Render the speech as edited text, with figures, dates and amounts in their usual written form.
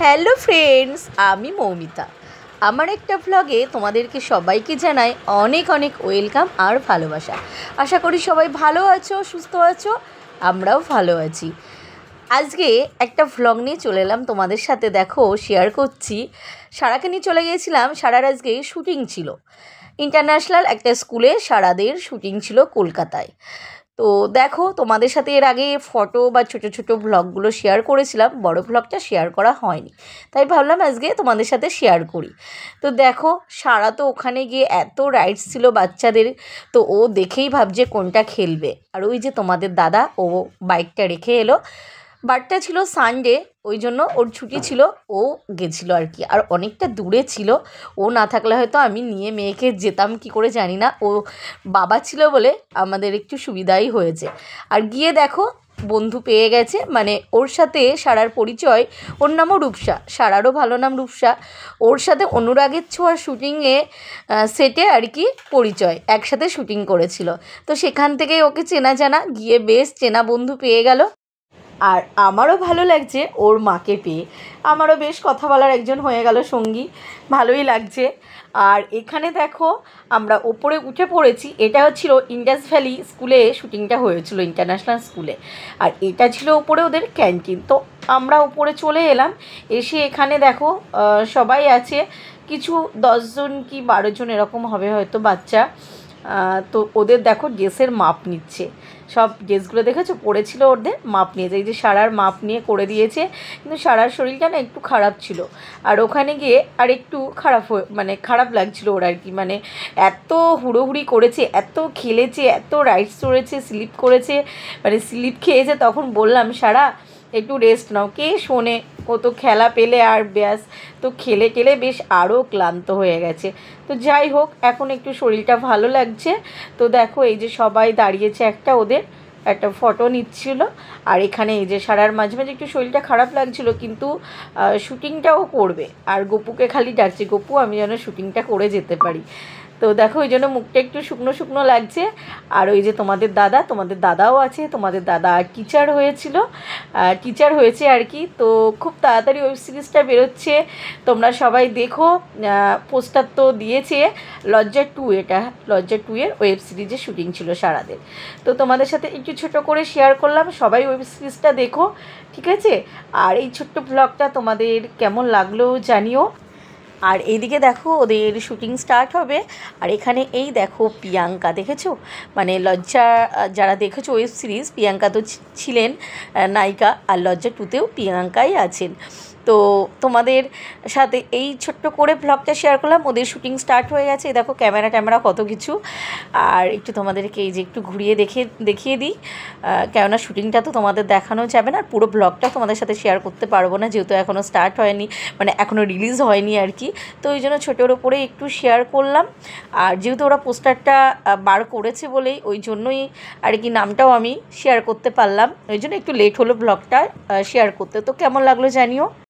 Hello friends, আমি মৌমিতা। আমার একটা ভ্লগে তোমাদেরকে সবাইকে জানাই অনেক অনেক ওয়েলকাম আর ভালোবাসা। আশা করি সবাই ভালো আছো, সুস্থ আছো, আমরাও ভালো আছি। আজকে একটা ভ্লগ নিয়ে চলে এলাম তোমাদের সাথে, দেখো শেয়ার করছি। সারাকে নিয়ে চলে গিয়েছিলাম, সারার আজকে শ্যুটিং ছিল, ইন্টারন্যাশনাল একটা স্কুলে সারাদের শ্যুটিং ছিল কলকাতায়। তো দেখো, তোমাদের সাথে এর আগে ফটো বা ছোটো ছোটো ভ্লগগুলো শেয়ার করেছিলাম, বড় ভ্লগটা শেয়ার করা হয়নি, তাই ভাবলাম আজকে তোমাদের সাথে শেয়ার করি। তো দেখো, সারা তো ওখানে গিয়ে এত রাইডস ছিল বাচ্চাদের, তো ও দেখেই ভাবছে কোনটা খেলবে। আর ওই যে তোমাদের দাদা, ও বাইকটা রেখে এলো। বারটা ছিল সানডে, ওই জন্য ওর ছুটি ছিল, ও গেছিলো আর কি। আর অনেকটা দূরে ছিল, ও না থাকলে হয়তো আমি নিয়ে মেয়েকে যেতাম কি করে জানি না। ও বাবা ছিল বলে আমাদের একটু সুবিধাই হয়েছে। আর গিয়ে দেখো, বন্ধু পেয়ে গেছে, মানে ওর সাথে সারার পরিচয়। ওর নামও রূপসা, সারারও ভালো নাম রূপসা। ওর সাথে অনুরাগের ছোঁয়ার শ্যুটিংয়ে সেটে আর কি পরিচয়, একসাথে শ্যুটিং করেছিল। তো সেখান থেকেই ওকে চেনা জানা, গিয়ে বেশ চেনা বন্ধু পেয়ে গেল। আর আমারও ভালো লাগছে ওর মাকে পেয়ে, আমারও বেশ কথা বলার একজন হয়ে গেল সঙ্গী, ভালোই লাগছে। আর এখানে দেখো, আমরা ওপরে উঠে পড়েছি। এটা হচ্ছিল ইন্ডাস ভ্যালি স্কুলে শ্যুটিংটা হয়েছিল, ইন্টারন্যাশনাল স্কুলে। আর এটা ছিল ওপরে ওদের ক্যান্টিন। তো আমরা ওপরে চলে এলাম, এসে এখানে দেখো সবাই আছে, কিছু 10 জন কি 12 জন এরকম হবে হয়তো বাচ্চা। তো ওদের দেখো ড্রেসের মাপ নিচ্ছে, সব ড্রেসগুলো দেখেছো পরেছিল, ওদের মাপ নিয়েছে। এই যে সারার মাপ নিয়ে করে দিয়েছে, কিন্তু সারার শরীরটা না একটু খারাপ ছিল। আর ওখানে গিয়ে আর একটু খারাপ লাগছিল ওর আর কি। মানে এত হুড়োহুড়ি করেছে, এত খেলেছে, এত রাইডস চড়েছে, স্লিপ করেছে, মানে স্লিপ খেয়েছে। তখন বললাম, সারা একটু রেস্ট নাও। কে শোনে, ও তো খেলা পেলে আর ব্যাস। তো খেলে খেলে বেশ আরও ক্লান্ত হয়ে গেছে। তো যাই হোক, এখন একটু শরীরটা ভালো লাগছে। তো দেখো, এই যে সবাই দাঁড়িয়েছে, ওদের একটা ফটো নিচ্ছিল। আর এখানে এই যে সারার মাঝে মাঝে একটু শরীরটা খারাপ লাগছিল, কিন্তু শ্যুটিংটাও করবে। আর গপুকে খালি ডাকছে, গপু আমি যেন শ্যুটিংটা করে যেতে পারি। তো দেখো, ওই জন্য মুখটা একটু শুকনো শুকনো লাগছে। আর ওই যে তোমাদের দাদাও আছে, তোমাদের দাদা টিচার হয়েছে আর কি। তো খুব তাড়াতাড়ি ওয়েব সিরিজটা বেরোচ্ছে, তোমরা সবাই দেখো। পোস্টার তো দিয়েছে। লজ্জা 2, এটা লজ্জা 2 এর ওয়েব সিরিজের শ্যুটিং ছিল সারাদের। তো তোমাদের সাথে একটু ছোটো করে শেয়ার করলাম, সবাই ওয়েব সিরিজটা দেখো, ঠিক আছে? আর এই ছোট্ট ব্লগটা তোমাদের কেমন লাগলো জানিও। আর এইদিকে দেখো, ওদের শ্যুটিং স্টার্ট হবে। আর এখানে এই দেখো প্রিয়াঙ্কা, দেখেছো? মানে লজ্জা যারা দেখেছো ওয়েব সিরিজ, প্রিয়াঙ্কা তো ছিলেন নায়িকা, আর লজ্জা 2তেও প্রিয়াঙ্কাই আছেন। তো তোমাদের সাথে এই ছোট্ট করে ব্লগটা শেয়ার করলাম। ওদের শ্যুটিং স্টার্ট হয়ে গেছে, দেখো ক্যামেরা কত কিছু। আর একটু তোমাদেরকে এই যে একটু ঘুরিয়ে দেখিয়ে দিই, কেননা শ্যুটিংটা তো তোমাদের দেখানো যাবে না, পুরো ব্লগটা তোমাদের সাথে শেয়ার করতে পারবো না, যেহেতু এখনও স্টার্ট হয়নি, মানে এখনও রিলিজ হয়নি আর কি। তো ওই জন্য ছোটোর ওপরে একটু শেয়ার করলাম। আর যেহেতু ওরা পোস্টারটা বার করেছে বলেই, ওই জন্যই আর কি নামটাও আমি শেয়ার করতে পারলাম, ওই জন্য একটু লেট হলো ব্লগটা শেয়ার করতে। তো কেমন লাগলো জানিও।